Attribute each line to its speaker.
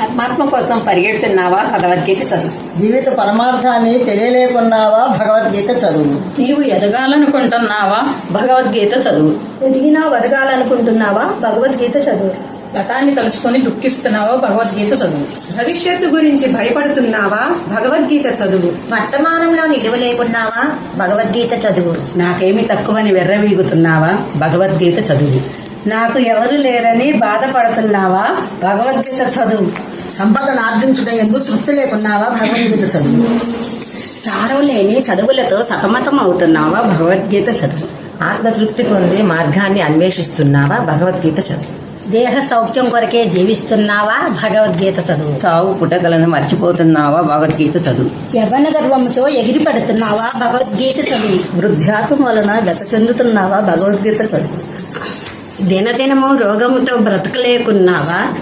Speaker 1: ఆత్మ కోసం పరిగెడుతున్నావా? భగవద్గీత చదువు.
Speaker 2: జీవిత పరమార్థాన్ని తెలియలేకున్నావా? భగవద్గీత చదువు.
Speaker 1: నీవు ఎదగాలనుకుంటున్నావా? భగవద్గీత చదువు.
Speaker 3: ఎదిగినా వదగాలనుకుంటున్నావా? భగవద్గీత చదువు.
Speaker 1: గతాన్ని తలుచుకొని దుఃఖిస్తున్నావా? భగవద్గీత చదువు.
Speaker 4: భవిష్యత్తు గురించి భయపడుతున్నావా? భగవద్గీత చదువు.
Speaker 3: వర్తమానంలో నిలువ లేకున్నావా? భగవద్గీత చదువు.
Speaker 2: నాకేమి తక్కువని వెర్రవీగుతున్నావా? భగవద్గీత చదువు.
Speaker 3: నాకు ఎవరు లేరని బాధపడుతున్నావా? భగవద్గీత చదువు.
Speaker 2: సంపదను ఆర్జించుట ఎందుకు తృప్తి లేకున్నావా? భగవద్గీత చదువు.
Speaker 1: సారం లేని చదువులతో సతమతం అవుతున్నావా? భగవద్గీత చదువు.
Speaker 5: ఆత్మతృప్తి పొందే మార్గాన్ని అన్వేషిస్తున్నావా? భగవద్గీత చదువు.
Speaker 3: దేహ సౌఖ్యం కొరకే జీవిస్తున్నావా? భగవద్గీత చదువు.
Speaker 2: సావు పుటకలను మర్చిపోతున్నావా? భగవద్గీత చదువు.
Speaker 3: యవ్వన గర్వంతో ఎగిరి పడుతున్నావా? భగవద్గీత చదువు.
Speaker 2: వృద్ధాత్మ వలన గత చెందుతున్నావా? భగవద్గీత చదువు.
Speaker 3: దినదినము రోగముతో బ్రతకలేకున్నావా?